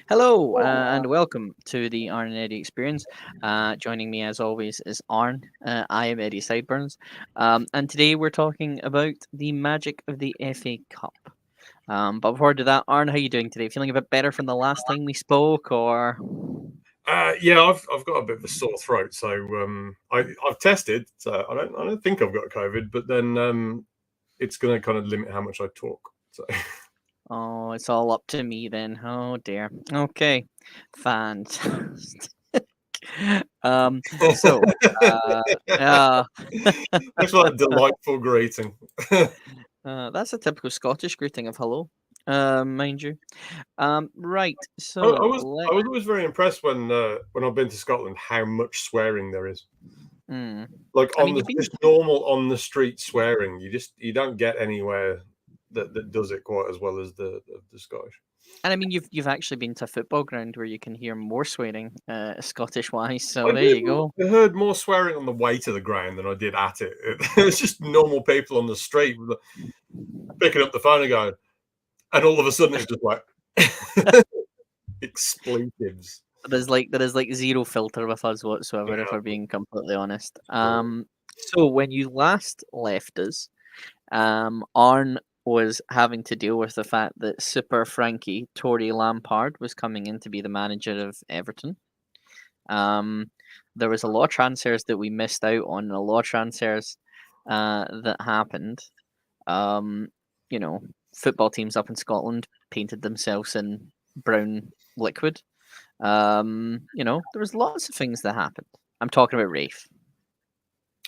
Hello and welcome to the Arn Eddie experience. Joining me as always is Arn. I am Eddie Sideburns, and today we're talking about the magic of the FA Cup. But before I do that, Arn, how are you doing today? Feeling a bit better from the last time we spoke, or? Yeah, I've got a bit of a sore throat, so I've tested, so I don't think I've got COVID, but then it's going to kind of limit how much I talk. So Oh, it's all up to me then. Oh dear. Okay, fantastic. um, so, uh, uh, Thanks for that delightful greeting. that's a typical Scottish greeting of hello, mind you. Right. I, I So was I was always very impressed when I've been to Scotland how much swearing there is. mm, Like I on mean, the you've been, just normal on the street swearing, you don't get anywhere that does it quite as well as the Scottish. and I mean, you've actually been to a football ground where you can hear more swearing, Scottish wise. So I there did. you go. I heard more swearing on the way to the ground than I did at it. It was just normal people on the street picking up the phone and going, and all of a sudden it's just like expletives. There is like zero filter with us whatsoever, if Yeah. we're being completely honest. So, So when you last left us, Arn was having to deal with the fact that Super Frankie Tory Lampard was coming in to be the manager of Everton. Um, there was a lot of transfers that we missed out on, and a lot of transfers that happened. Um, you know, football teams up in Scotland painted themselves in brown liquid. There was lots of things that happened. I'm talking about Rafe.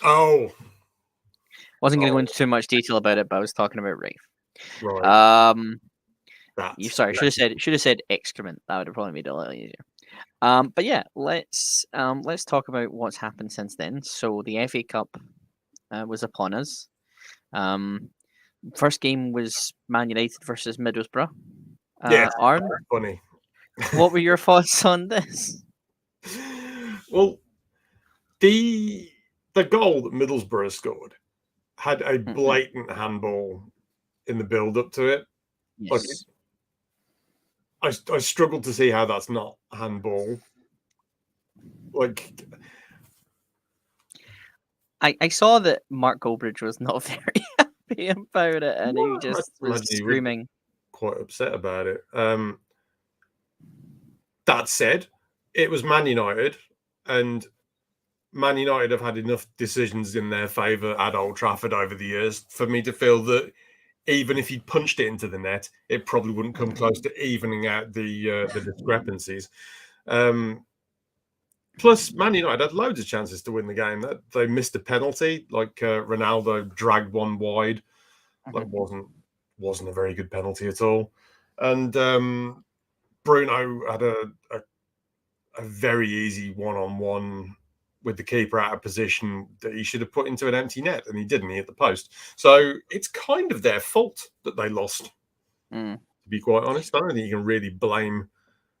oh, Wasn't going to go oh, into too much detail about it, but I was talking about Rafe. right. Um, you That's sorry, should have said excrement. That would have probably made it a little easier. But yeah, let's talk about what's happened since then. So the FA Cup was upon us. Um, First game was Man United versus Middlesbrough. yes, Arn, funny. what were your thoughts on this? Well, the the goal that Middlesbrough scored had a Mhm. blatant handball in the build up to it. Like Yes, I struggled to see how that's not handball. Like I saw that Mark Goldbridge was not very happy about it, and he I just was imagine he would be screaming. quite upset about it. That said, it was Man United, and Man United have had enough decisions in their favour at Old Trafford over the years for me to feel that even if he'd punched it into the net, it probably wouldn't come close to evening out the discrepancies. Um, Plus, Man United had loads of chances to win the game. That they missed a penalty, like Ronaldo dragged one wide. That Mhm. wasn't a very good penalty at all. And Bruno had a very easy one-on-one with the keeper out of position that he should have put into an empty net, and he didn't. He hit the post. So it's kind of their fault that they lost. Mm. To be quite honest, I don't think you can really blame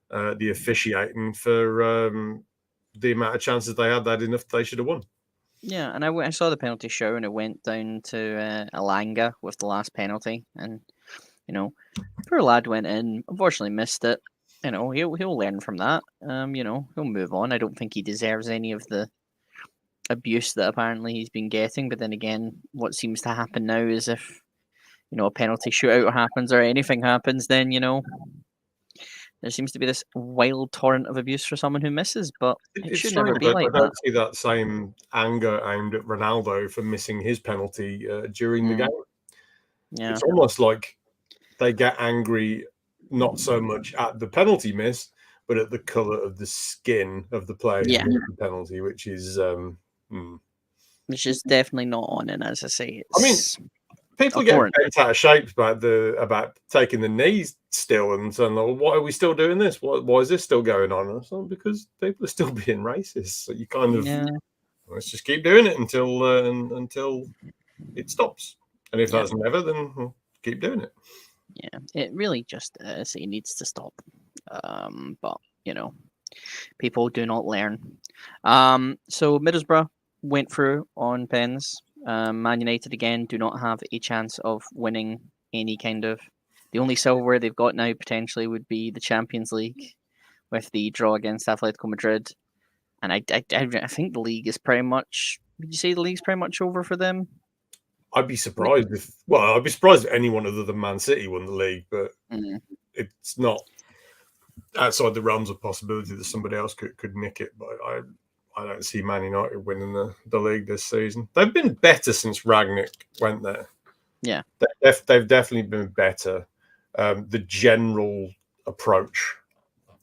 the officiating for the amount of chances they had. They had enough. They should have won. Yeah, and I saw the penalty show, and it went down to Alanga with the last penalty, and you know, poor lad went in. Unfortunately, missed it. He'll learn from that. He'll move on. I don't think he deserves any of the abuse that apparently he's been getting. But then again, what seems to happen now is if a penalty shootout happens or anything happens, then there seems to be this wild torrent of abuse for someone who misses. But it It's should never strange. be I like that. don't see that same anger aimed at Ronaldo for missing his penalty during the Mm, game. yeah, It's almost like they get angry not so much at the penalty miss, but at the colour of the skin of the player who yeah, missed the penalty, which is. which is definitely not on. And as I say, I mean, it's people get abhorrent. bent out of shape about taking the knees still and saying, well, "Why are we still doing this? Why is this still going on?" And so, because people are still being racist. So you kind of Yeah, let's just keep doing it until it stops. And if yeah, that's never, then we'll keep doing it. yeah. It really just is. It needs to stop. But you know, people do not learn. So Middlesbrough went through on pens. Man United again do not have a chance of winning any kind of. The only silverware they've got now potentially would be the Champions League. with the draw against Atletico Madrid. And I think the league is pretty much. Would you say the league's pretty much over for them? I'd be surprised if anyone other than Man City won the league, but it's not outside the realms of possibility that somebody else could nick it. But I don't see Man United winning the league this season. They've been better since Rangnick went there. Yeah, they've definitely been better. The general approach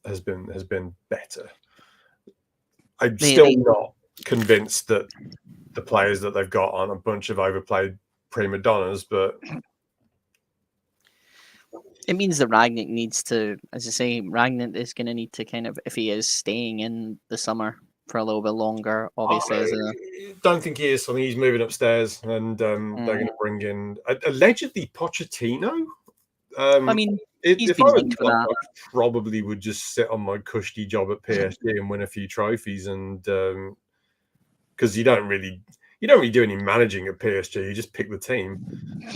has been better. I'm still not convinced that the players that they've got aren't a bunch of overplayed prima donnas, but it means that Rangnick needs to, as I say, Rangnick is going to need to kind of, if he is staying in the summer for a little bit longer, obviously. I don't think he is. I think he's moving upstairs, and they're going to bring in allegedly Pochettino. I mean, he's been linked for that. I probably would just sit on my cushy job at PSG and win a few trophies, and because you don't really do any managing at PSG. You just pick the team.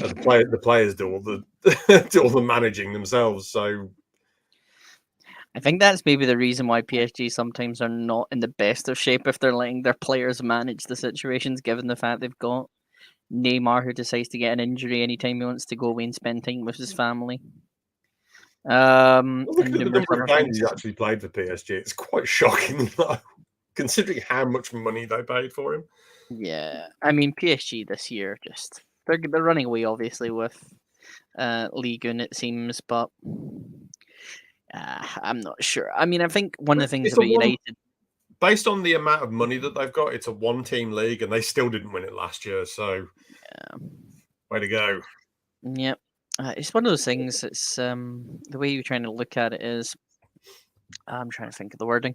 The players do all the managing themselves. So I think that's maybe the reason why PSG sometimes are not in the best of shape if they're letting their players manage the situations, given the fact they've got Neymar who decides to get an injury anytime he wants to go away and spend time with his family. Look at the number of games he's actually played for PSG. It's quite shocking, considering how much money they paid for him. Yeah, I mean PSG this year they're running away obviously with Liga, it seems, but I'm not sure. I mean, I think one of the things about United, based on the amount of money that they've got, it's a one-team league, and they still didn't win it last year. So, way to go! Yep, it's one of those things. It's the way you're trying to look at it is. I'm trying to think of the wording.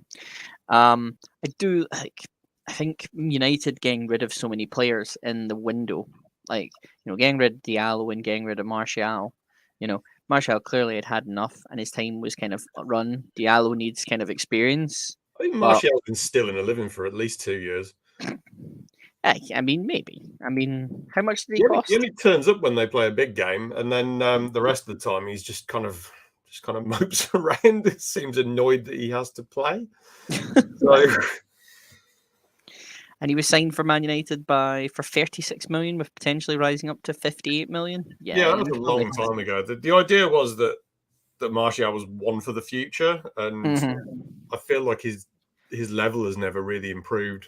I think United getting rid of so many players in the window, getting rid of Diallo and getting rid of Martial. Martial clearly had enough, and his time was kind of run. Diallo needs kind of experience. I think Martial's been still in a living for at least 2 years. I mean, maybe. I mean, how much did he cost? He only turns up when they play a big game, and then the rest of the time he's just kind of mopes around. It seems annoyed that he has to play. So. And he was signed for Man United for 36 million, with potentially rising up to 58 million. Yeah, that was a long time ago. The idea was that Martial was one for the future, and I feel like his level has never really improved.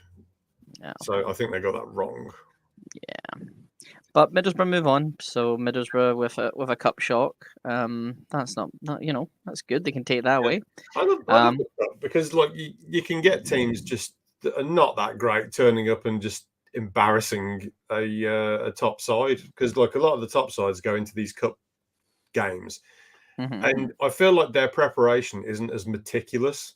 No. So I think they got that wrong. Yeah, but Middlesbrough move on. So Middlesbrough with a cup shock. That's not that's good. They can take that away. I love the cup because you can get teams just that are not that great turning up and just embarrassing a top side, because a lot of the top sides go into these cup games, and I feel like their preparation isn't as meticulous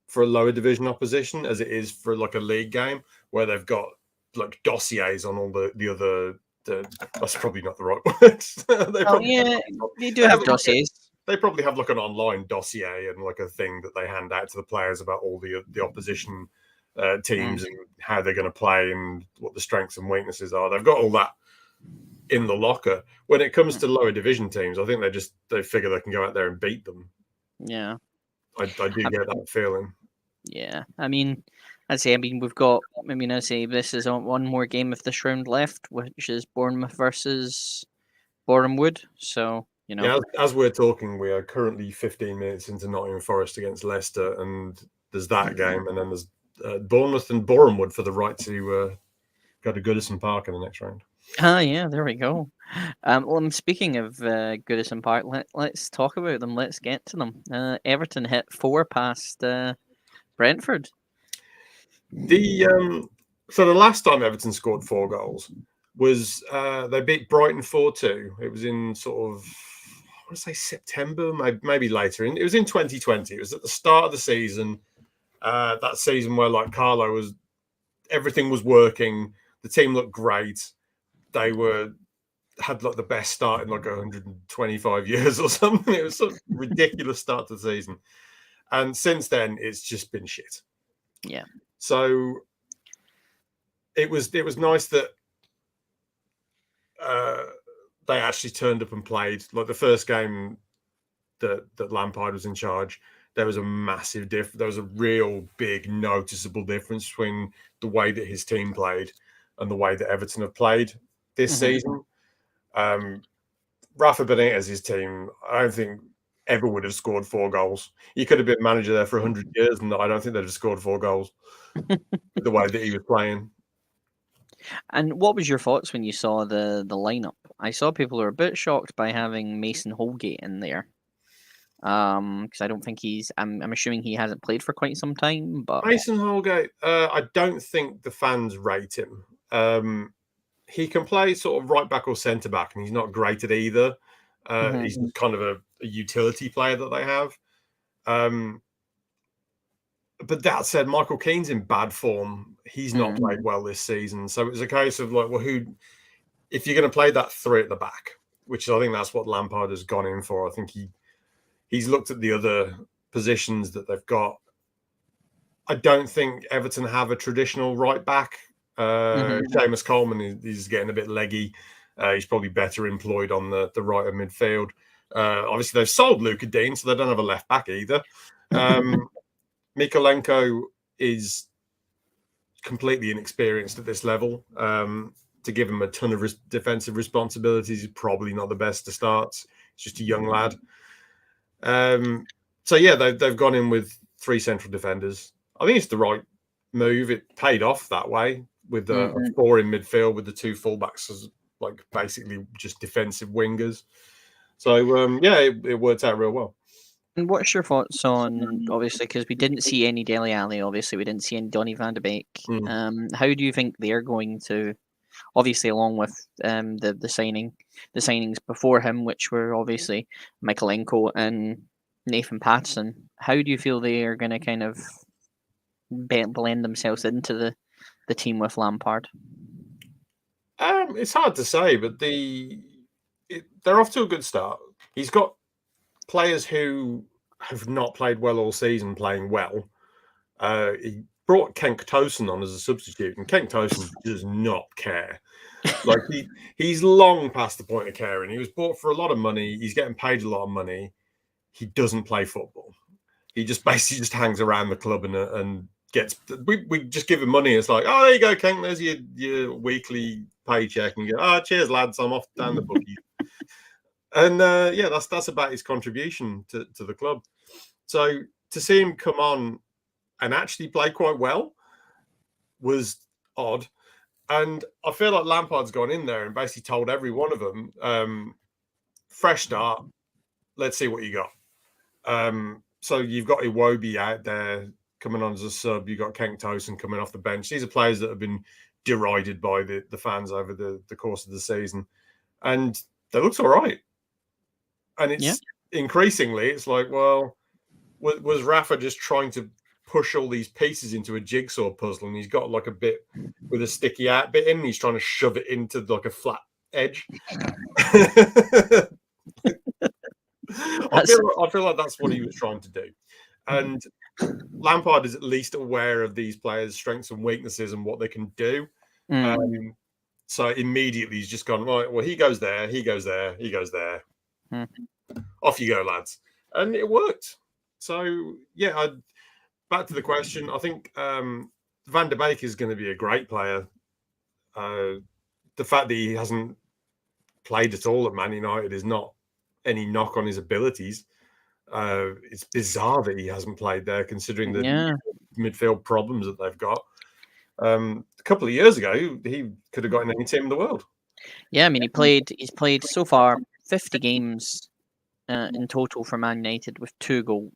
for a lower division opposition as it is for a league game where they've got dossiers on all the other. That's probably not the right word. They do have dossiers. They probably have an online dossier and a thing that they hand out to the players about all the opposition teams and how they're going to play and what the strengths and weaknesses are. They've got all that in the locker. When it comes to lower division teams, I think they figure they can go out there and beat them. Yeah, I do get that feeling. Yeah, I mean, we've got. This is one more game of this round left, which is Bournemouth versus Bournemouth. So Yeah, as we're talking, we are currently 15 minutes into Nottingham Forest against Leicester, and there's that game, and then there's Bournemouth and Bournemouth for the right to go to Goodison Park in the next round. Yeah, there we go. Well, speaking of Goodison Park, let's talk about them. Let's get to them. Everton hit 4 past Brentford. The last time Everton scored 4 goals was they beat Brighton 4-2. It was in sort of, I want to say September, maybe later. It was in 2020. It was at the start of the season. That season where Carlo everything was working. The team looked great. They had the best start in 125 years or something. It was a ridiculous start to the season. And since then, it's just been shit. Yeah. So it was nice that they actually turned up and played. The first game that Lampard was in charge, there was a massive difference. There was a real big noticeable difference between the way that his team played and the way that Everton have played this season. Rafa Benitez's team, I don't think ever would have scored 4 goals. He could have been manager there for 100 years, and I don't think they'd have scored 4 goals the way that he was playing. And what was your thoughts when you saw the lineup? I saw people were a bit shocked by having Mason Holgate in there. Because I don't think I'm assuming he hasn't played for quite some time. But Mason Holgate, I don't think the fans rate him. He can play sort of right back or centre back, and he's not great at either. He's kind of a utility player that they have. But that said, Michael Keane's in bad form. He's not played well this season. So it was a case of like, well, if you're going to play that 3 at the back, which I think that's what Lampard has gone in for. I think he's looked at the other positions that they've got. I don't think Everton have a traditional right back. Seamus Coleman is getting a bit leggy. He's probably better employed on the right of midfield. Obviously, they've sold Luka Dean, so they don't have a left back either. Mikolenko is completely inexperienced at this level. To give him a ton of defensive responsibilities is probably not the best to start. He's just a young lad. So yeah, they've gone in with 3 central defenders. I think it's the right move. It paid off that way with a 4 in midfield with the 2 fullbacks as like basically just defensive wingers. So yeah, it worked out real well. And what's your thoughts on, obviously, because we didn't see any Dele Alli, obviously we didn't see any Donny van de Beek. How do you think they're going to, obviously along with the signings before him, which were obviously Mikolenko and Nathan Patterson, how do you feel they are going to kind of blend themselves into the team with Lampard? It's hard to say, but they're off to a good start. He's got players who have not played well all season playing well. He brought Cenk Tosun on as a substitute, and Cenk Tosun does not care. Like he's long past the point of caring. He was bought for a lot of money. He's getting paid a lot of money. He doesn't play football. He just basically just hangs around the club and gets. We just give him money. It's like, oh, there you go, Cenk. There's your weekly paycheck, and you go, oh, cheers, lads. I'm off down the bookie. And yeah, that's about his contribution to the club. So to see him come on and actually play quite well was odd. And I feel like Lampard's gone in there and basically told every one of them, fresh start, let's see what you got. So you've got Iwobi out there coming on as a sub. You've got Cenk Tosun coming off the bench. These are players that have been derided by the fans over the course of the season. And they looked all right. And it's increasingly, it's like, well, was Rafa just trying to push all these pieces into a jigsaw puzzle, and he's got like a bit with a sticky out bit in, and he's trying to shove it into like a flat edge? I feel like that's what he was trying to do. And Lampard is at least aware of these players' strengths and weaknesses and what they can do. So immediately he's just gone, right, well, he goes there, he goes there, he goes there. Off you go, lads. And it worked. So, yeah, back to the question. I think Van der Beek is going to be a great player. The fact that he hasn't played at all at Man United is not any knock on his abilities. It's bizarre that he hasn't played there, considering the midfield problems that they've got. A couple of years ago, he could have got in any team in the world. Yeah, I mean, he's played so far 50 games in total for Man United with 2 goals.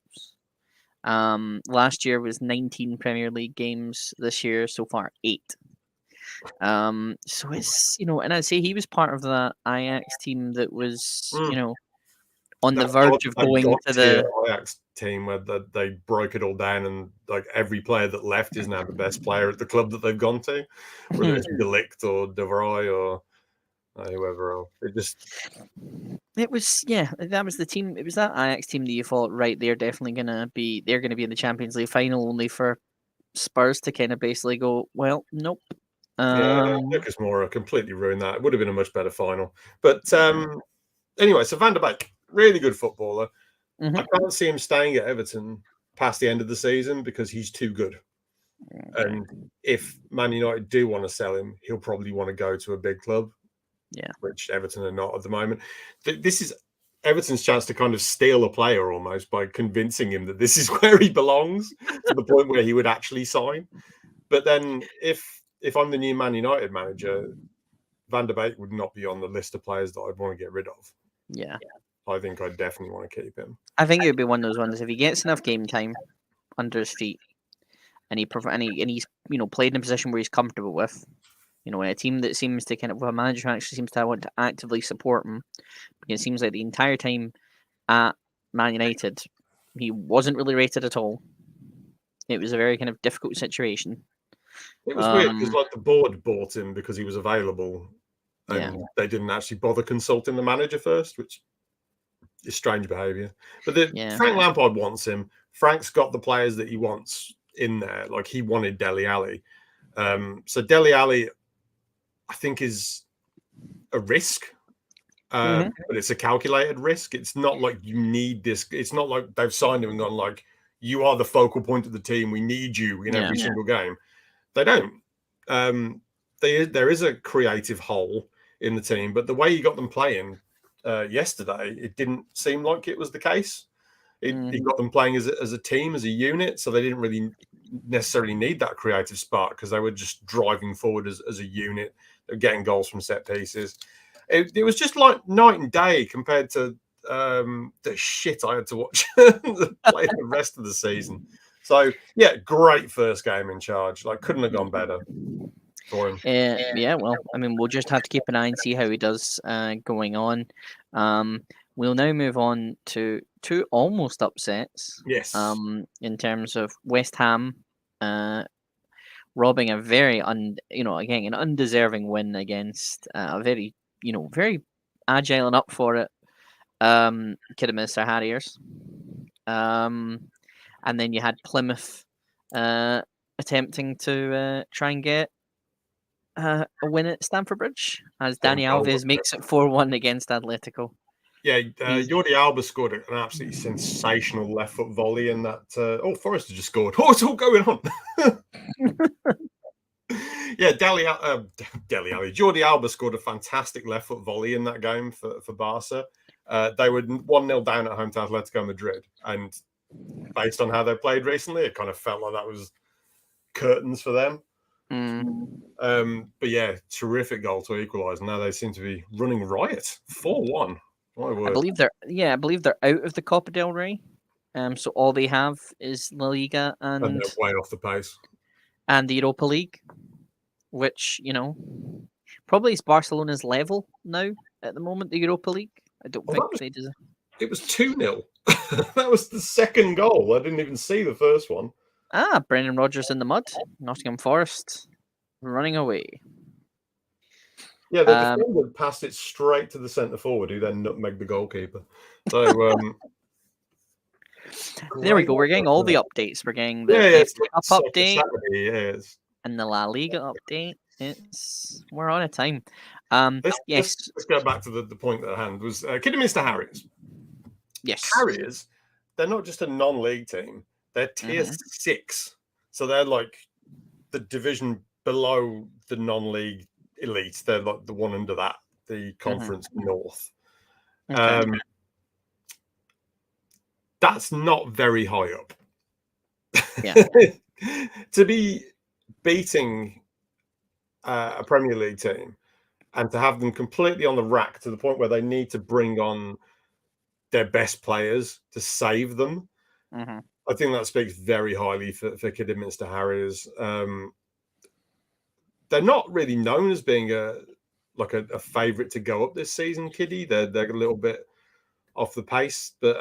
Last year was 19 Premier League games. This year, so far, 8. So it's, and I'd say he was part of that Ajax team that was, on the verge of going to the Ajax team where they broke it all down, and like every player that left is now the best player at the club that they've gone to, whether it's De Ligt or De Vrij or whoever else. It was, that was the team. It was that Ajax team that you thought, right, they're going to be in the Champions League final, only for Spurs to kind of basically go, well, nope. Lucas Moura completely ruined that. It would have been a much better final. But anyway, so Van der Beek, really good footballer. Mm-hmm. I can't see him staying at Everton past the end of the season because he's too good. Okay. And if Man United do want to sell him, he'll probably want to go to a big club. Yeah. Which Everton are not at the moment. This is Everton's chance to kind of steal a player almost by convincing him that this is where he belongs to the point where he would actually sign. But then if I'm the new Man United manager, Van der Beek would not be on the list of players that I'd want to get rid of. Yeah. I think I'd definitely want to keep him. I think it would be one of those ones if he gets enough game time under his feet, and he's played in a position where he's comfortable with, in a team that seems to a manager who actually seems to want to actively support him. It seems like the entire time at Man United, he wasn't really rated at all. It was a very kind of difficult situation. It was weird because the board bought him because he was available, and they didn't actually bother consulting the manager first, which is strange behaviour. But Frank Lampard wants him. Frank's got the players that he wants in there. Like he wanted Dele Alli. So Dele Alli, I think, is a risk. But it's a calculated risk. It's not like you need this. It's not like they've signed him and gone like, you are the focal point of the team. We need you in every single game. They don't. There is a creative hole in the team, but the way you got them playing yesterday, it didn't seem like it was the case. He got them playing as a team, as a unit, so they didn't really necessarily need that creative spark because they were just driving forward as a unit, getting goals from set pieces. It was just like night and day compared to the shit I had to watch play the rest of the season. So, yeah, great first game in charge. Like, couldn't have gone better for him. Well, I mean, we'll just have to keep an eye and see how he does going on. We'll now move on to two almost upsets. Yes. In terms of West Ham robbing a very, an undeserving win against a very, very agile and up for it Kidderminster Harriers. And then you had Plymouth attempting to try and get a win at Stamford Bridge as Dani Alves makes it 4-1 against Atletico. Yeah, Jordi Alba scored an absolutely sensational left foot volley in that. Forrester just scored. Oh, it's all going on. Yeah, Jordi Alba scored a fantastic left foot volley in that game for Barca. They were 1-0 down at home to Atletico Madrid, and based on how they played recently, it kind of felt like that was curtains for them. But yeah, terrific goal to equalise. Now they seem to be running riot. 4-1. My word. I believe they're out of the Copa del Rey. So all they have is La Liga and they're way off the pace. And the Europa League, which probably is Barcelona's level now at the moment. The Europa League. I don't think they deserve. It was 2-0. That was the second goal. I didn't even see the first one. Brendan Rodgers in the mud. Nottingham Forest running away. Yeah, the defender passed it straight to the centre forward, who then nutmegged the goalkeeper. So there we go. We're getting all the updates. We're getting the Cup update and the La Liga update. We're on a time. Let's go back to the point at hand. Was Kidderminster Harriers? Yes, Harriers. They're not just a non-league team. They're tier 6, so they're like the division below the non-league elite. They're like the one under that, the Conference North. Okay. That's not very high up. Yeah. To be beating a Premier League team and to have them completely on the rack to the point where they need to bring on their best players to save them. I think that speaks very highly for Kidderminster Harriers. They're not really known as being a favourite to go up this season, Kiddy. They're a little bit off the pace, but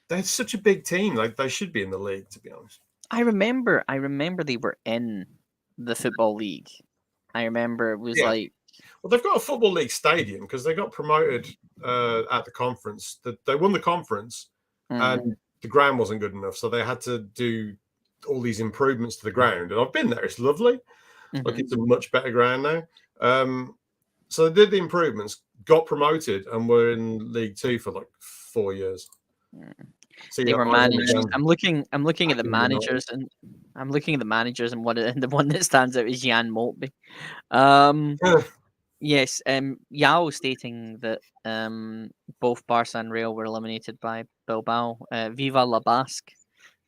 they're such a big team. Like they should be in the league, to be honest. I remember they were in the Football League. I remember it was like... Well, they've got a Football League stadium because they got promoted at the conference. They won the conference and the ground wasn't good enough, so they had to do all these improvements to the ground. And I've been there. It's lovely. Like it's a much better ground now. So they did the improvements, got promoted, and were in League 2 for like 4 years. See, They were managed. I'm looking at the United. managers, and the one that stands out is Jan Moltby. Yes, Yao stating that both Barca and Real were eliminated by Bilbao. Viva la Basque,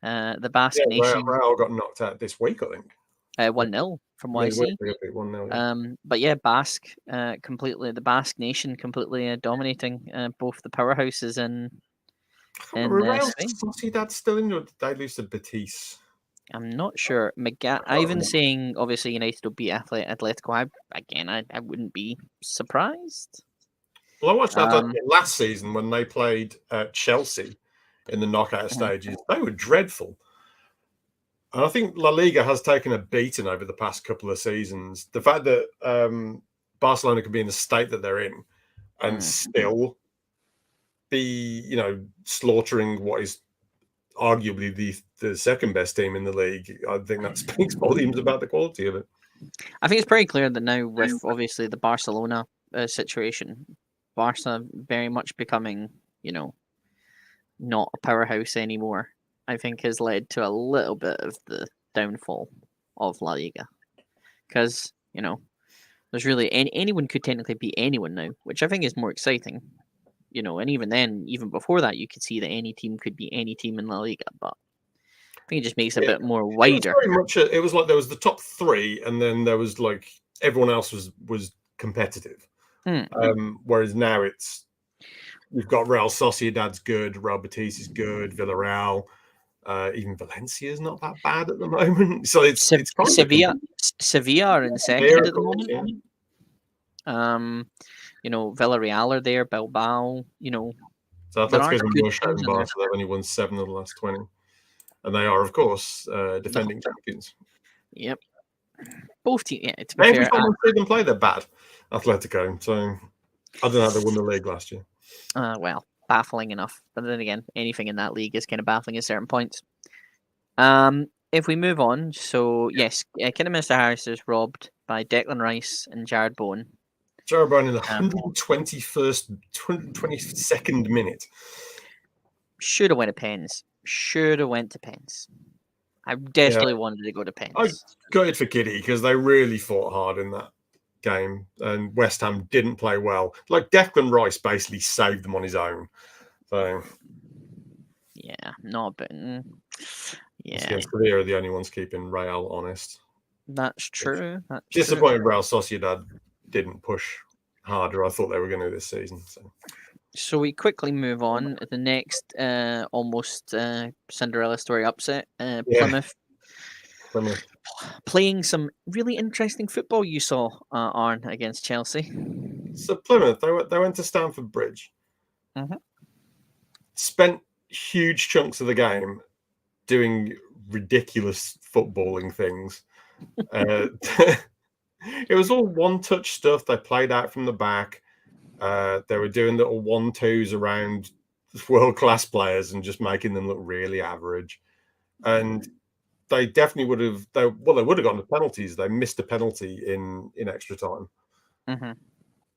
the Basque Nation. Real got knocked out this week, I think. 1-0 from what I see. 1-0, yeah. But yeah, Basque completely. The Basque Nation completely dominating both the powerhouses in Real Spain. Sociedad still in, or did they lose to Betis? I'm not sure. Ivan saying obviously United will beat Atletico. I wouldn't be surprised. Well, I watched Atletico last season when they played Chelsea in the knockout stages. They were dreadful. And I think La Liga has taken a beating over the past couple of seasons. The fact that Barcelona could be in the state that they're in and still be, slaughtering what is arguably the second best team in the league, I think that speaks volumes about the quality of it. I think it's pretty clear that now with obviously the Barcelona situation, Barca very much becoming, not a powerhouse anymore, I think has led to a little bit of the downfall of La Liga. Because, there's really anyone could technically beat anyone now, which I think is more exciting. And even then, even before that, you could see that any team could be any team in La Liga, but I think it just makes it a bit more wider. It was like there was the top three, and then there was like everyone else was competitive. Whereas now you've got Real Sociedad's good, Real Betis is good, Villarreal, even Valencia's not that bad at the moment. So it's Sevilla are in second at the moment. Yeah. Villarreal are there, Bilbao, So Atletico's been more shot than Barca. They've only won 7 of the last 20. And they are, of course, defending champions. Yep. Both teams, yeah, to be fair. Every time I see them play, they're bad, Atletico. So I don't know how they won the league last year. Well, baffling enough. But then again, anything in that league is kind of baffling at certain points. If we move on, so yes, Kidderminster Harriers is robbed by Declan Rice and Jared Bowen. Jared Bowen in the 22nd minute. Should have went to pens. I desperately wanted to go to pens. I gutted for Kiddy because they really fought hard in that game, and West Ham didn't play well. Like Declan Rice basically saved them on his own. So yeah, not but yeah. Sevilla are the only ones keeping Real honest. That's true. Disappointed Real Sociedad didn't push harder. I thought they were going to this season. So we quickly move on. The next almost Cinderella story upset. Plymouth. Playing some really interesting football you saw, Arn, against Chelsea. So Plymouth, they went to Stamford Bridge. Spent huge chunks of the game doing ridiculous footballing things. It was all one-touch stuff. They played out from the back. They were doing little 1-2s around world-class players and just making them look really average. And they definitely would have. They would have gone to penalties. They missed a penalty in extra time.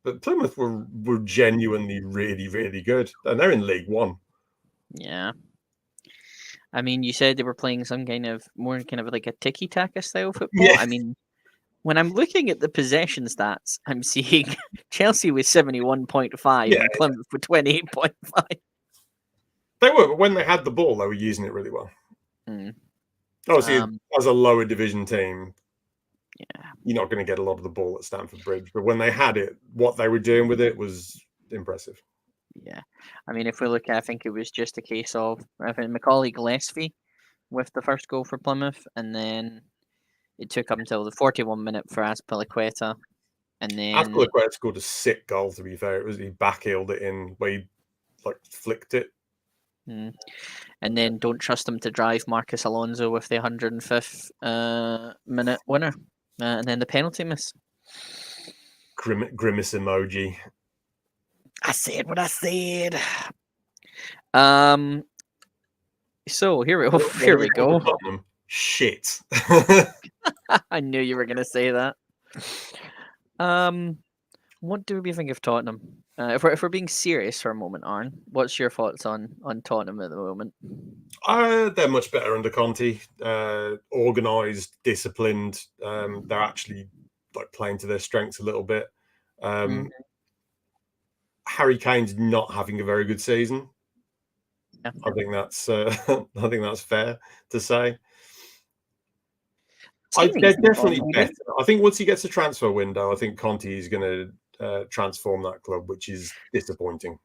But Plymouth were genuinely really, really good, and they're in League One. Yeah. I mean, you said they were playing some kind of like a tiki-taka style football. Yeah. I mean, when I'm looking at the possession stats, I'm seeing Chelsea with 71.5 and Plymouth with 28.5. They were, but when they had the ball, they were using it really well. Obviously, as a lower division team, you're not going to get a lot of the ball at Stamford Bridge. But when they had it, what they were doing with it was impressive. Yeah. I mean, if we look at, I think it was just a case of, I think Macaulay Gillespie with the first goal for Plymouth, and then it took up until the 41 minute for Azpilicueta, and then Azpilicueta scored a sick goal. To be fair, he backheeled it in where he flicked it, and then don't trust him to drive Marcus Alonso with the 105th minute winner, and then the penalty miss. Grimace emoji. I said what I said. So here we go. Shit. I knew you were going to say that. What do we think of Tottenham? if we're being serious for a moment, Arn, what's your thoughts on Tottenham at the moment? They're much better under Conte. Organised, disciplined. They're actually like playing to their strengths a little bit. Harry Kane's not having a very good season. Yeah. I think that's fair to say. They're definitely better. I think once he gets a transfer window, I think Conte is going to transform that club, which is disappointing.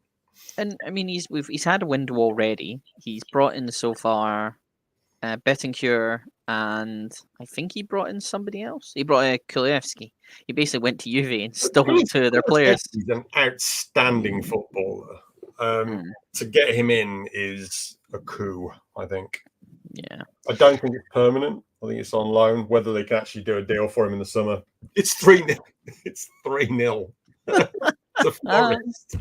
And I mean, he's had a window already. He's brought in so far Bettincure, and I think he brought in somebody else. He brought Kulevsky. He basically went to Juve and stole two of their players. He's an outstanding footballer. To get him in is a coup, I think. Yeah. I don't think it's permanent. I think it's on loan. Whether they can actually do a deal for him in the summer, it's 3-0. It's 3-0. The Forest.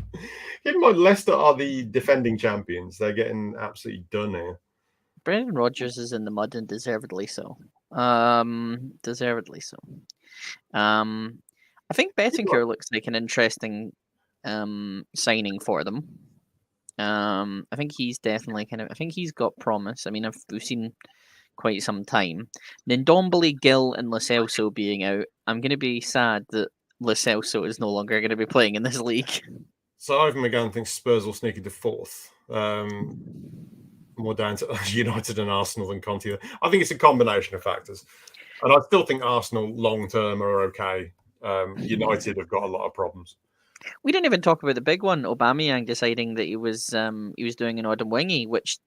Keep in mind, Leicester are the defending champions. They're getting absolutely done here. Brendan Rodgers is in the mud, and deservedly so. Deservedly so. I think Bettincure looks like an interesting signing for them. I think he's definitely I think he's got promise. I mean, we've seen quite some time. Ndombele, Gill, and Lo Celso being out, I'm going to be sad that Lo Celso is no longer going to be playing in this league. So Ivan McGann thinks Spurs will sneak into fourth. More down to United and Arsenal than Conte. I think it's a combination of factors. And I still think Arsenal long-term are okay. United have got a lot of problems. We didn't even talk about the big one, Aubameyang deciding that he was doing an Odom Wingy, which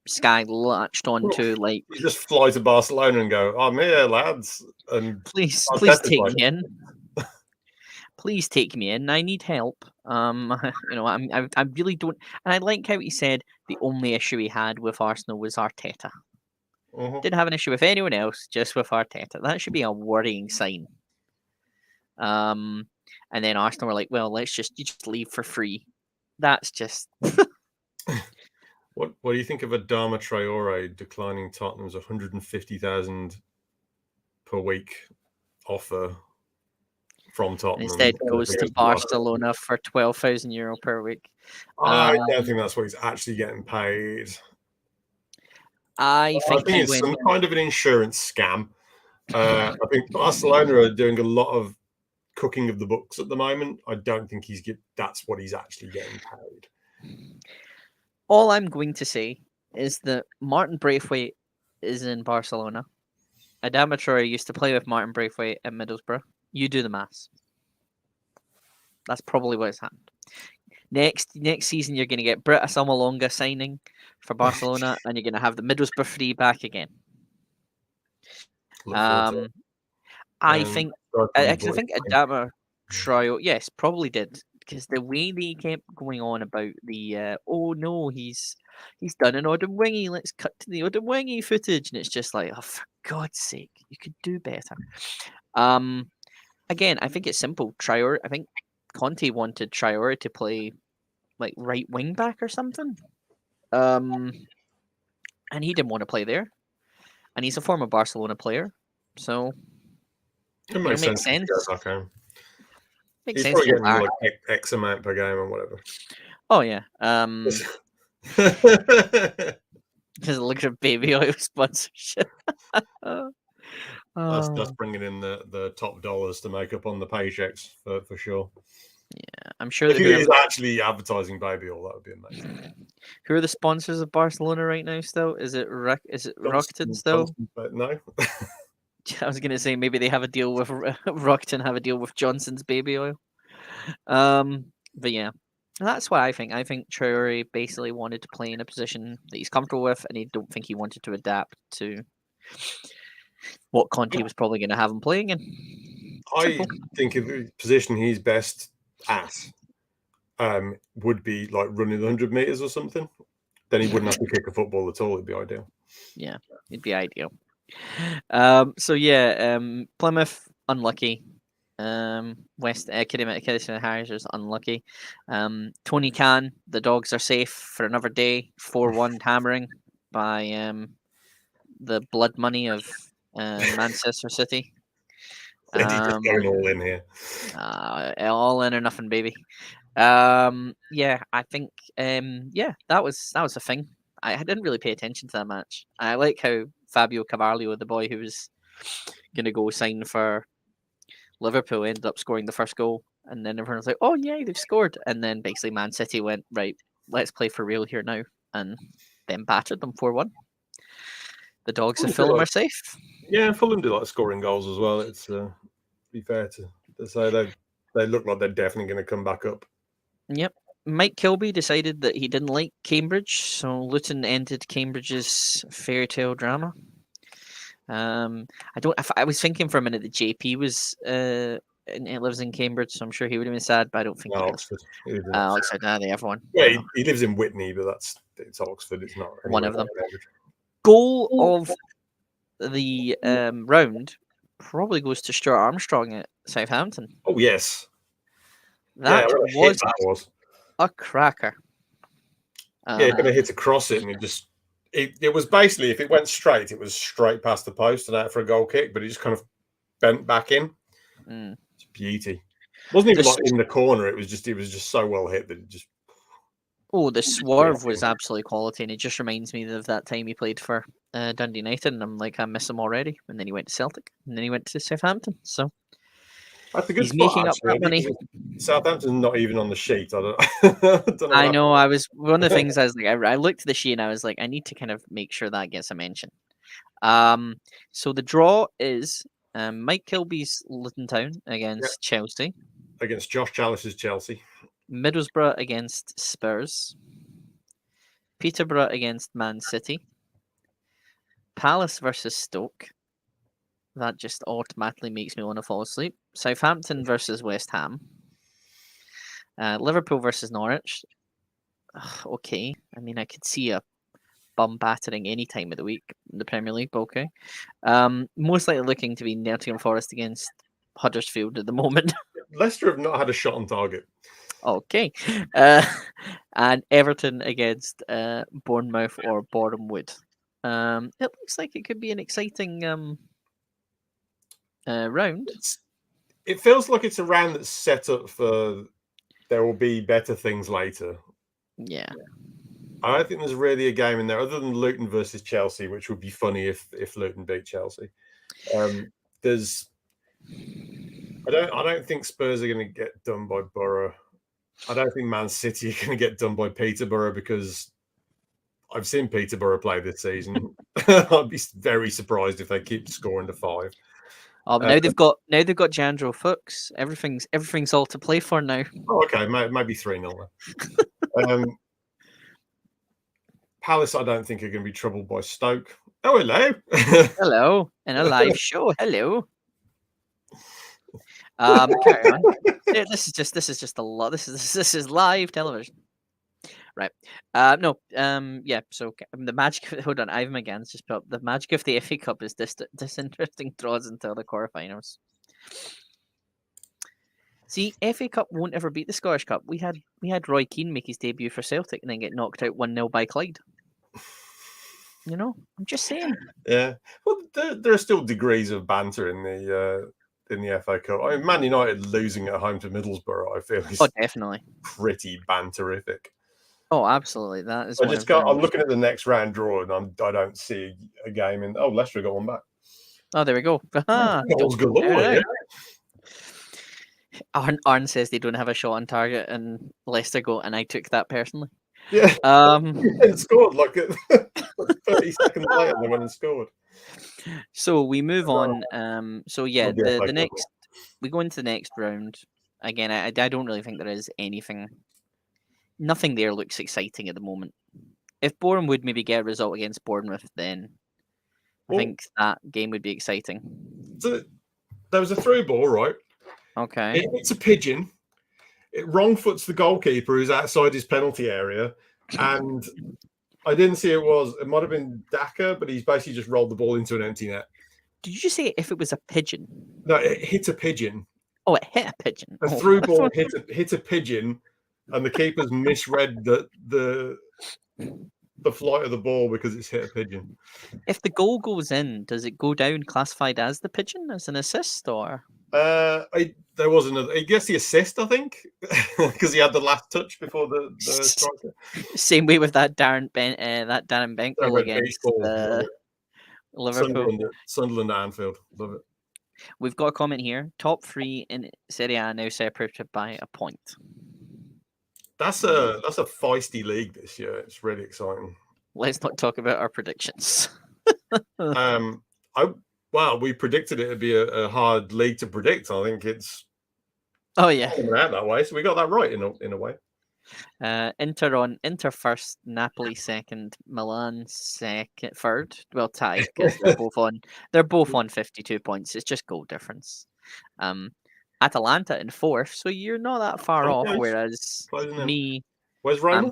Sky latched onto like... You just fly to Barcelona and go, I'm here, lads. And please take me in. Please take me in. I need help. I really don't... And I like how he said the only issue he had with Arsenal was Arteta. Didn't have an issue with anyone else, just with Arteta. That should be a worrying sign. And then Arsenal were like, well, you just leave for free. That's just... What do you think of Adama Traore declining Tottenham's 150,000 per week offer from Tottenham? Instead goes to Barcelona for €12,000 per week. I don't think that's what he's actually getting paid. I think it's some kind of an insurance scam. I think Barcelona are doing a lot of cooking of the books at the moment. I don't think that's what he's actually getting paid. All I'm going to say is that Martin Braithwaite is in Barcelona. Adama Traore used to play with Martin Braithwaite at Middlesbrough. You do the maths. That's probably what has happened. Next season, you're going to get Britt Asamoah signing for Barcelona, and you're going to have the Middlesbrough free back again. I think Adama Traore, yes, probably did, because the way they kept going on about the oh no, he's done an Odom Wingy, let's cut to the Odom Wingy footage, and it's just like, oh, for God's sake, you could do better. Again, I think it's simple. Traore, I think Conte wanted Traore to play like right wing back or something, and he didn't want to play there, and he's a former Barcelona player, so it makes sense. Okay. He's probably getting like X amount per game or whatever. Oh yeah. Because look at baby oil sponsorship. That's bringing in the top dollars to make up on the paychecks for sure. Yeah, I'm sure if he is actually advertising baby oil, that would be amazing. Who are the sponsors of Barcelona right now? Still, is it Rockton still? No. I was gonna say maybe they have a deal with Rockton, have a deal with Johnson's baby oil. But yeah, that's what I think. I think Traore basically wanted to play in a position that he's comfortable with, and I don't think he wanted to adapt to what Conte was probably going to have him playing in. I think if the position he's best at would be like running 100 meters or something, then he wouldn't have to kick a football at all. It'd be ideal. Yeah, it'd be ideal. Plymouth unlucky. Kidderminster Harriers unlucky. Tony Khan, the dogs are safe for another day. 4-1 hammering by the blood money of Manchester City. Just going all in here. All in or nothing, baby. Yeah, I think that was a thing. I didn't really pay attention to that match. I like how Fabio Carvalho, the boy who was gonna go sign for Liverpool, ended up scoring the first goal, and then everyone was like, "Oh yeah, they've scored!" And then basically Man City went, "Right, let's play for real here now," and then battered them 4-1. The dogs of Fulham are safe. Yeah, Fulham do like scoring goals as well. It's to be fair to say they look like they're definitely going to come back up. Yep. Mike Kilby decided that he didn't like Cambridge, so Luton ended Cambridge's fairy tale drama. I was thinking for a minute that JP was he lives in Cambridge, so I'm sure he would have been sad, but I don't think he does. Oxford. Oxford, everyone. Yeah, he lives in Whitney, but it's Oxford. It's not one of them. Goal of the round probably goes to Stuart Armstrong at Southampton. Oh yes, that was a cracker. Yeah, going to hit across it, and it was basically, if it went straight, it was straight past the post and out for a goal kick, but it just kind of bent back in. It's beauty. It wasn't even like in the corner. It was just so well hit that it just. Oh, the swerve was absolutely quality, and it just reminds me of that time he played for Dundee United, and I'm like, I miss him already. And then he went to Celtic, and then he went to Southampton. So that's a good he's spot, making up that money. Southampton's not even on the sheet. I know. I was one of the things I was like, I looked at the sheet and I was like, I need to kind of make sure that gets a mention. So the draw is Mike Kilby's Luton Town against Chelsea, against Josh Chalice's Chelsea. Middlesbrough against Spurs, Peterborough against Man City, Palace versus Stoke. That just automatically makes me want to fall asleep. Southampton versus West Ham. Liverpool versus Norwich. Okay. I mean, I could see a bum battering any time of the week in the Premier League, but okay. Most likely looking to be Nottingham Forest against Huddersfield at the moment. Leicester have not had a shot on target. Okay. And Everton against Bournemouth or Boreham Wood. It looks like it could be an exciting round. It feels like it's a round that's set up for there will be better things later. Yeah. I don't think there's really a game in there other than Luton versus Chelsea, which would be funny if Luton beat Chelsea. I don't think Spurs are going to get done by Borough. I don't think Man City are going to get done by Peterborough because I've seen Peterborough play this season. I'd be very surprised if they keep scoring to 5. Oh, now they've got Jandro Fuchs. Everything's all to play for now. Oh, okay, maybe 3-0. Palace, I don't think are going to be troubled by Stoke. Oh, hello. Hello, in a live show. Hello. Carry on. This is just a lot. This is live television. Right. No. Yeah. So the magic. Hold on. Ivan McGann's just put up. The magic of the FA Cup is this interesting draws until the quarterfinals. See, FA Cup won't ever beat the Scottish Cup. We had Roy Keane make his debut for Celtic and then get knocked out 1-0 by Clyde. You know, I'm just saying. Yeah. Well, there are still degrees of banter in the FA Cup. I mean, Man United losing at home to Middlesbrough, I feel is definitely pretty banterific. Oh, absolutely. That is. I'm looking at the next round draw, and I don't see a game in. Oh, Leicester got one back. Oh, there we go. Goals galore. Arn says they don't have a shot on target, and Leicester go, and I took that personally. Yeah. And scored like 30 seconds later. They went and scored. So we move on. So yeah, the next we go into the next round. Again, I don't really think there is anything. Nothing there looks exciting at the moment. If Boreham would maybe get a result against Bournemouth, then I think that game would be exciting. So there was a through ball, right? Okay. It's a pigeon. It wrong foots the goalkeeper who's outside his penalty area. And I didn't see it might have been Daka, but he's basically just rolled the ball into an empty net. Did you just say if it was a pigeon? No, it hit a pigeon. Oh, it hit a pigeon. A through ball hit a pigeon, and the keeper's misread the flight of the ball because it's hit a pigeon. If the goal goes in, does it go down classified as the pigeon, as an assist, or? There was another. He gets the assist, I think, because he had the last touch before the striker. Same way with that Darren Bent goal Red against baseball. Liverpool. Sunderland at Anfield. Love it. We've got a comment here. Top 3 in Serie A now separated by a point. That's a feisty league this year. It's really exciting. Let's not talk about our predictions. We predicted it would be a hard league to predict. I think it's coming out that way, so we got that right in a way. Inter first, Napoli second, Milan third. Well, tied because they're both on 52 points. It's just goal difference. Atalanta in fourth, so you're not that far off. Close. Whereas me, where's Roma?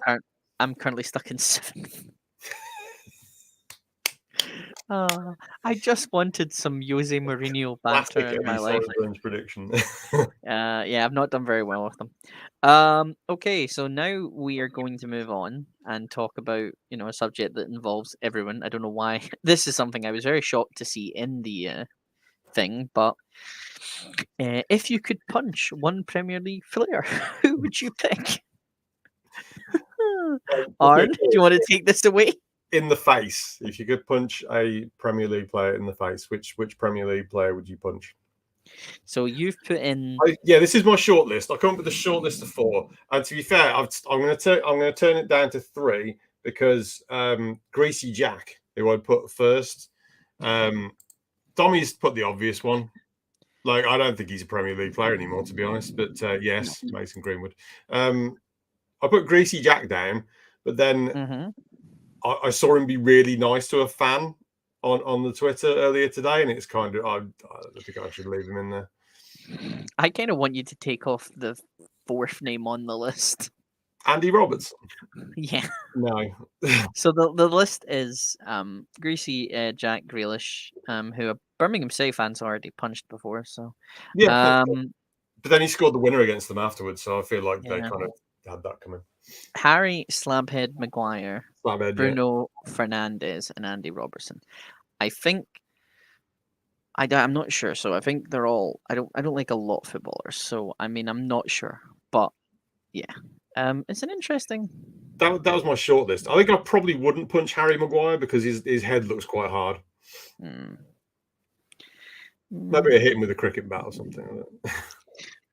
I'm currently stuck in 7th. I just wanted some Jose Mourinho banter in my life. Prediction. I've not done very well with them. Okay, so now we are going to move on and talk about a subject that involves everyone. I don't know why this is something I was very shocked to see in the thing, but if you could punch one Premier League player, who would you pick? Arn, do you want to take this away? In the face, if you could punch a Premier League player in the face, which Premier League player would you punch? So you've put in. This is my short list. I come up with a short list of 4, and to be fair, I'm going to turn it down to 3 because Greasy Jack, who I put first. Dommy's put the obvious one. Like, I don't think he's a Premier League player anymore, to be honest. But yes, Mason Greenwood. I put Greasy Jack down, but then I saw him be really nice to a fan on the Twitter earlier today, and it's kind of I think I should leave him in there. I kind of want you to take off the 4th name on the list. Andy Robertson. Yeah. No. So the list is Greasy Jack Grealish, who a Birmingham City fans already punched before. So yeah, but then he scored the winner against them afterwards, so I feel like they kind of had that coming. Harry Slabhead Maguire, Bruno Fernandes, and Andy Robertson. I think I'm not sure. So I think they're all. I don't like a lot of footballers. So I mean, I'm not sure, but yeah. It's an interesting. That was my short list. I think I probably wouldn't punch Harry Maguire because his head looks quite hard. Maybe I hit him with a cricket bat or something.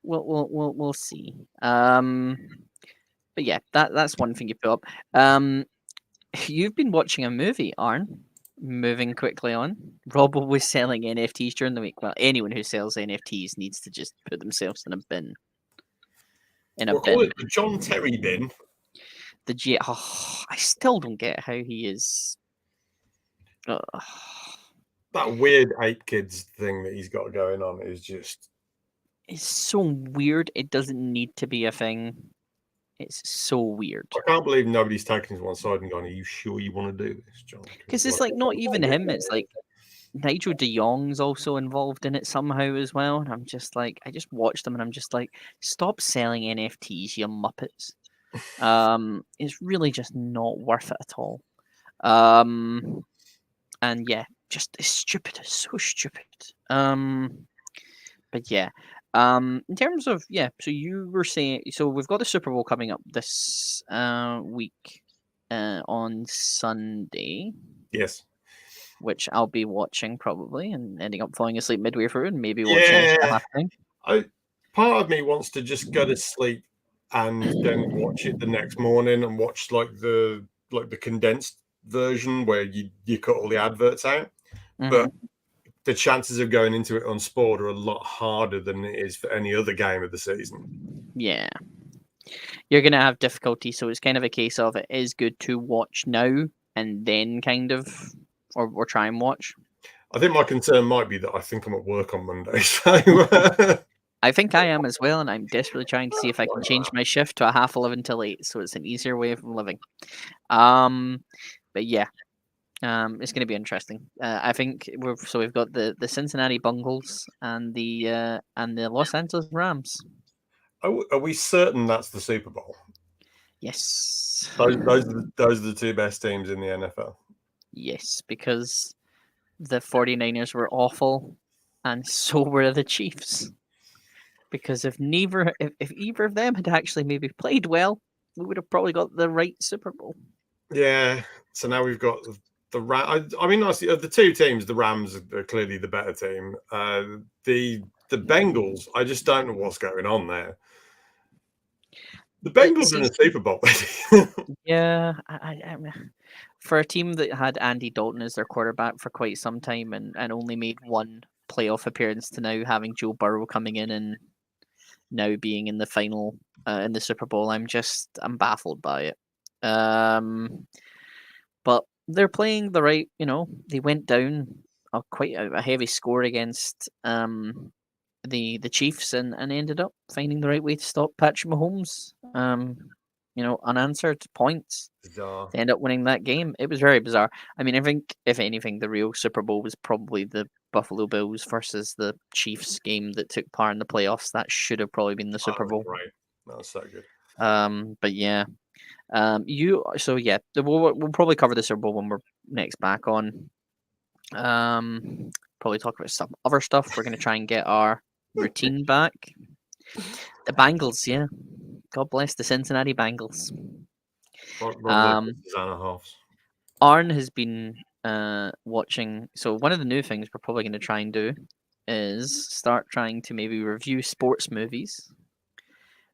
We'll see. But yeah, that's one thing you put up. You've been watching a movie, Arn. Moving quickly on. Rob was selling NFTs during the week. Well, anyone who sells NFTs needs to just put themselves in a bin. Call it the John Terry bin. I still don't get how he is. That weird Ape Kids thing that he's got going on is just. It's so weird. It doesn't need to be a thing. It's so weird. I can't believe nobody's taken to one side and gone, "Are you sure you want to do this, John?" Because it's like not even him. It's like Nigel de Jong's also involved in it somehow as well. And I'm just like, I just watched them and I'm just like, stop selling NFTs, you muppets. It's really just not worth it at all. And yeah, just it's stupid. It's so stupid. But yeah. In terms of so you were saying we've got the Super Bowl coming up this week on Sunday. Yes. Which I'll be watching probably and ending up falling asleep midway through and maybe watching the happening. Part of me wants to just go to sleep and then watch it the next morning and watch like the condensed version where you cut all the adverts out. But the chances of going into it on sport are a lot harder than it is for any other game of the season. Yeah. You're going to have difficulty. So it's kind of a case of it is good to watch now and then kind of, or try and watch. I think my concern might be that I think I'm at work on Monday. So I think I am as well. And I'm desperately trying to see if I can change my shift to a 11:30 till 8. So it's an easier way of living. But yeah. It's going to be interesting. I think we've got the Cincinnati Bungles and the Los Angeles Rams. Are we certain that's the Super Bowl? Yes. Those are the 2 best teams in the NFL. Yes, because the 49ers were awful, and so were the Chiefs. Because if either of them had actually maybe played well, we would have probably got the right Super Bowl. Yeah. So now we've got the Rams. I mean, honestly, of the two teams, the Rams are clearly the better team. The Bengals, I just don't know what's going on there. The Bengals are in a Super Bowl. Yeah, for a team that had Andy Dalton as their quarterback for quite some time and only made one playoff appearance to now having Joe Burrow coming in and now being in the final in the Super Bowl, I'm baffled by it. But they're playing the right, they went down quite a heavy score against the Chiefs and ended up finding the right way to stop Patrick Mahomes. Unanswered points. Bizarre. To end up winning that game. It was very bizarre. I mean, I think if anything, the real Super Bowl was probably the Buffalo Bills versus the Chiefs game that took part in the playoffs. That should have probably been the Super Bowl. Right. That was so good. But yeah. We'll probably cover the Super Bowl when we're next back on. Probably talk about some other stuff. We're gonna try and get our routine back. The Bengals, yeah. God bless the Cincinnati Bengals. Arn has been watching. So one of the new things we're probably going to try and do is start trying to maybe review sports movies,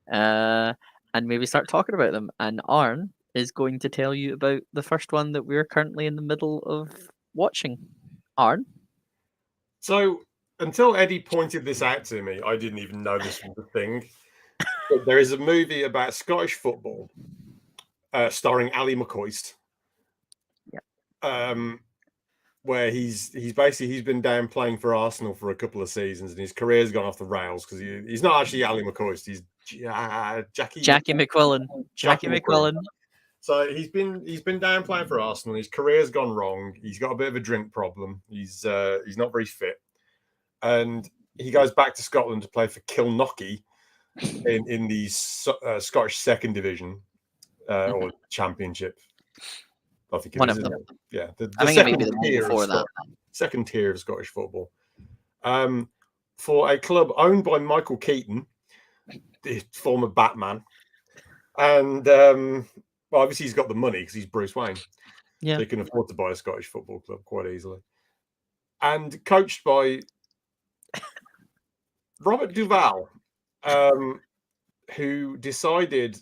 and maybe start talking about them. And Arn is going to tell you about the first one that we're currently in the middle of watching. Arn? So until Eddie pointed this out to me, I didn't even know this was a thing. But there is a movie about Scottish football starring Ally McCoist. Yeah. Where he's been down playing for Arsenal for a couple of seasons and his career's gone off the rails because he's not actually Ally McCoist. He's Jackie McQuillan. Jackie McQuillan. So he's been down playing for Arsenal. His career's gone wrong. He's got a bit of a drink problem. He's not very fit, and he goes back to Scotland to play for Kilknocky in the Scottish Second Division or Championship. I think one of them. Yeah, the I think second it may be the one before that. Second tier of Scottish football. For a club owned by Michael Keaton, the former Batman, and obviously he's got the money because he's Bruce Wayne. Yeah, so he can afford to buy a Scottish football club quite easily. And coached by Robert Duvall, who decided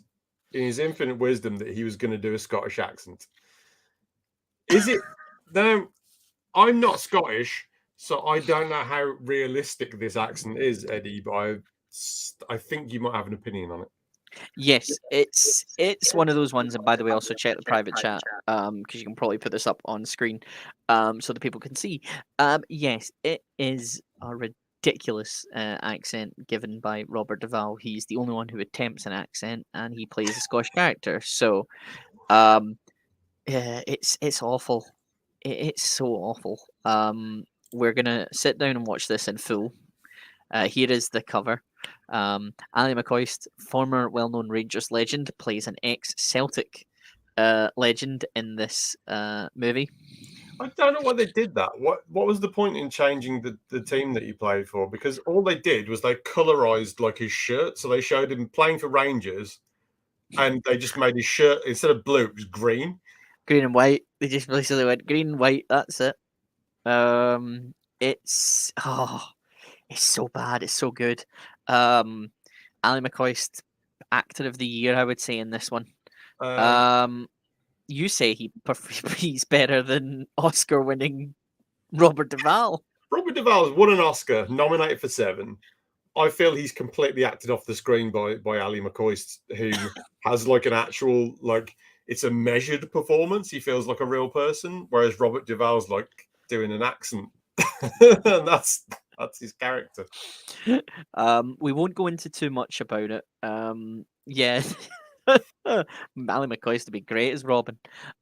in his infinite wisdom that he was going to do a Scottish accent. Is it? No, I'm not Scottish, so I don't know how realistic this accent is, Eddie, but I think you might have an opinion on it. Yes, it's one of those ones. And by the way, also check the private chat because you can probably put this up on screen so that people can see. Yes, it is a ridiculous accent given by Robert Duvall. He's the only one who attempts an accent, and he plays a Scottish character. So, it's awful. It's so awful. We're gonna sit down and watch this in full. Here is the cover. Ally McCoist, former well-known Rangers legend, plays an ex-Celtic legend in this movie. I don't know why they did that. What was the point in changing the team that he played for? Because all they did was they colorized like his shirt. So they showed him playing for Rangers, and they just made his shirt, instead of blue, it was green. Green and white. They just basically went green and white. That's it. It's so bad. It's so good. Ally McCoist, actor of the year, I would say, in this one. You say he's better than Oscar-winning Robert Duvall. Robert Duvall's won an Oscar, nominated for 7. I feel he's completely acted off the screen by Ally McCoist, who has like an actual, like, it's a measured performance. He feels like a real person, whereas Robert Duvall's like doing an accent. And that's his character. We won't go into too much about it. Yeah. Ally McCoist would be great as Robin.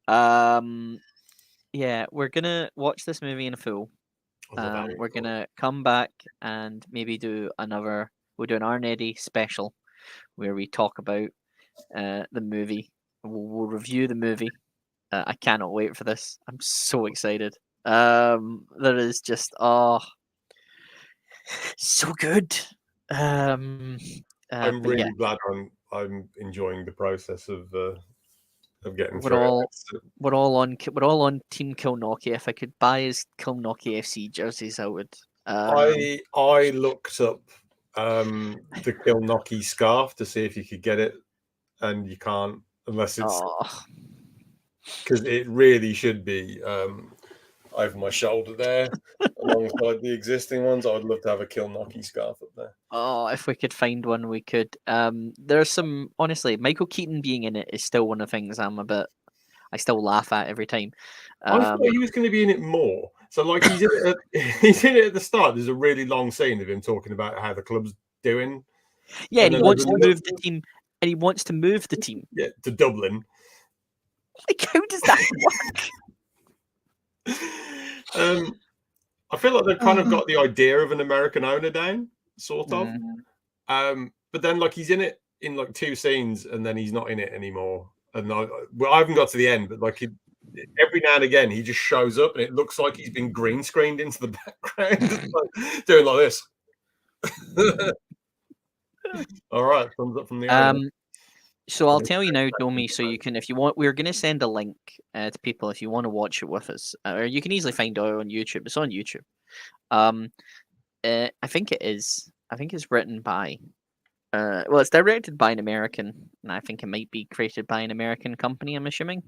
Yeah, we're gonna watch this movie in full. We're gonna come back and maybe we'll do an Arn Eddie special where we talk about the movie. We'll review the movie. I cannot wait for this. I'm so excited. There is just so good. Um, I'm but yeah, really glad I'm enjoying the process of getting we're through it. all we're all on Team Kilnockie. If I could buy his Kilnockie FC jerseys, I would. I looked up the Kilnockie scarf to see if you could get it, and you can't unless it's Oh, because it really should be over my shoulder there, alongside the existing ones. I would love to have a Kilnockie scarf up there. oh, if we could find one, we could. There's some honestly, Michael Keaton being in it is still one of the things I still laugh at every time. I thought he was going to be in it more. So, like, he's in it. He's in it at the start. There's a really long scene of him talking about how the club's doing. Yeah, and he then wants there's to move the team, and he wants to move the team. Yeah, to Dublin. Like, how does that work? I feel like they've kind of got the idea of an American owner down, sort of. But then, like, he's in it in like 2 scenes, and then he's not in it anymore. And I haven't got to the end, but like, every now and again, he just shows up, and it looks like he's been green screened into the background, like, doing like this. All right, thumbs up from the owner. So I'll tell you now, Domi, so you can, if you want, we're going to send a link to people if you want to watch it with us, or you can easily find it on YouTube. It's on YouTube. I think it is. I think it's written by. Well, it's directed by an American, and I think it might be created by an American company. I'm assuming.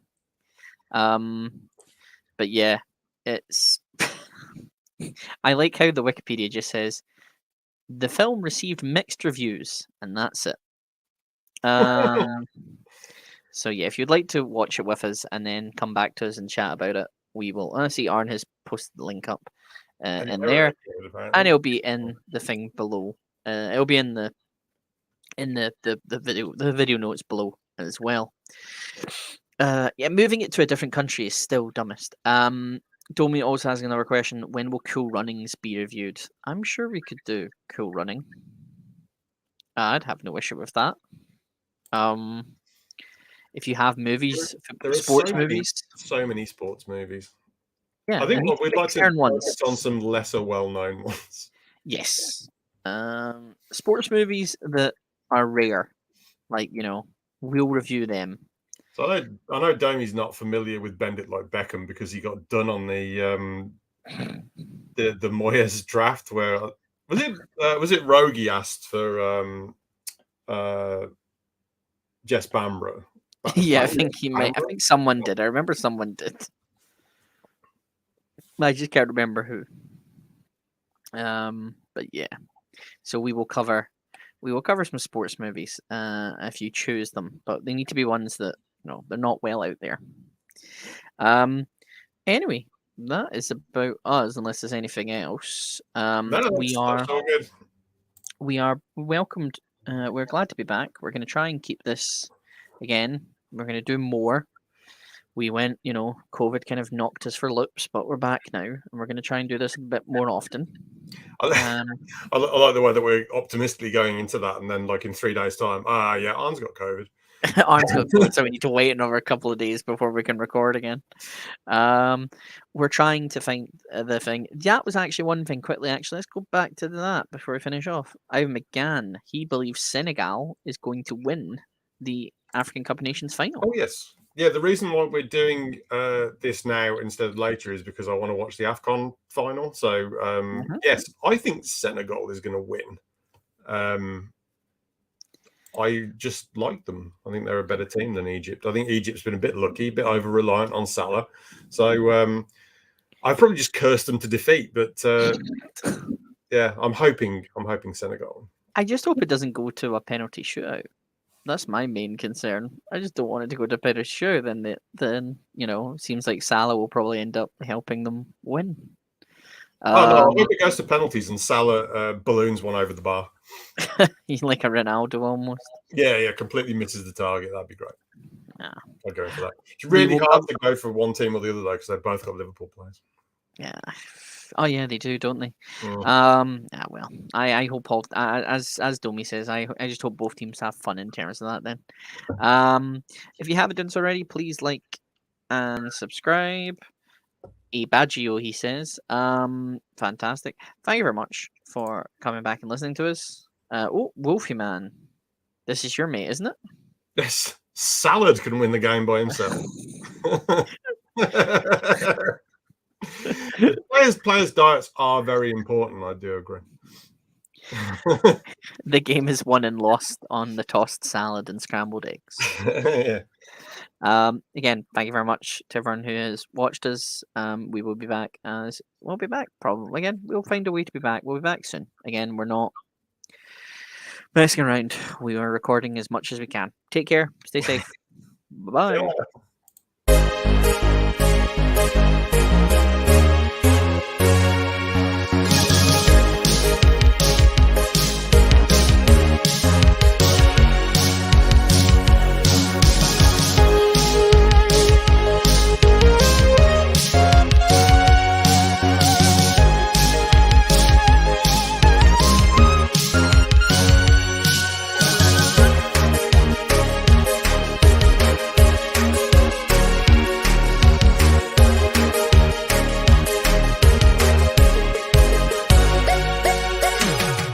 But yeah, it's. I like how the Wikipedia just says the film received mixed reviews, and that's it. So yeah, if you'd like to watch it with us and then come back to us and chat about it, we will. I see Arn has posted the link up in there, and it'll be in the thing below. It'll be in the video notes below as well. Yeah, moving it to a different country is still dumbest. Domi also has another question. When will Cool Runnings be reviewed? I'm sure we could do Cool Running. I'd have no issue with that. If you have movies, sports movies, so many sports movies. Yeah, I think what we'd like to ones on some lesser well-known ones. Yes, sports movies that are rare, like we'll review them. So I know Domi's not familiar with Bend It Like Beckham because he got done on the Moyes draft. Where was it Rogie asked for Jess Bambro? Yeah, I think he might. I think someone did. I remember someone did. I just can't remember who. But yeah, so we will cover some sports movies if you choose them, but they need to be ones that they're not well out there. Anyway, that is about us. Unless there's anything else, we are welcomed. We're glad to be back. We're going to try and keep this again. We're going to do more. We went, COVID kind of knocked us for loops, but we're back now, and we're going to try and do this a bit more often. I like the way that we're optimistically going into that, and then like in 3 days' time, yeah, Arn's got COVID. Arn's got COVID, so we need to wait another couple of days before we can record again. We're trying to find the thing. That was actually one thing. Quickly, actually, let's go back to that before we finish off. Ivan McGann, he believes Senegal is going to win the African Cup of Nations final. Oh yes. Yeah, the reason why we're doing this now instead of later is because I want to watch the AFCON final. So, yes, I think Senegal is going to win. I just like them. I think they're a better team than Egypt. I think Egypt's been a bit lucky, a bit over-reliant on Salah. So, I've probably just cursed them to defeat. But, yeah, I'm hoping Senegal. I just hope it doesn't go to a penalty shootout. That's my main concern. I just don't want it to go to a penalty shootout. Then it seems like Salah will probably end up helping them win. Oh no! I hope it goes to penalties and Salah balloons one over the bar. He's like a Ronaldo almost. Yeah, completely misses the target. That'd be great. Yeah, I'd go for that. It's really hard to go for one team or the other though, because they've both got Liverpool players. Yeah. Oh yeah, they do, don't they? Yeah, well, I hope as Domi says, I just hope both teams have fun in terms of that. Then, if you haven't done so already, please like and subscribe. Baggio, he says. Fantastic. Thank you very much for coming back and listening to us. Wolfie Man. This is your mate, isn't it? Yes. Salad can win the game by himself. Players' diets are very important. I do agree. The game is won and lost on the tossed salad and scrambled eggs. Yeah. Again, thank you very much to everyone who has watched us. We will be back we'll be back probably again. We'll find a way to be back. We'll be back soon. Again, we're not messing around. We are recording as much as we can. Take care. Stay safe. Bye-bye. Yeah.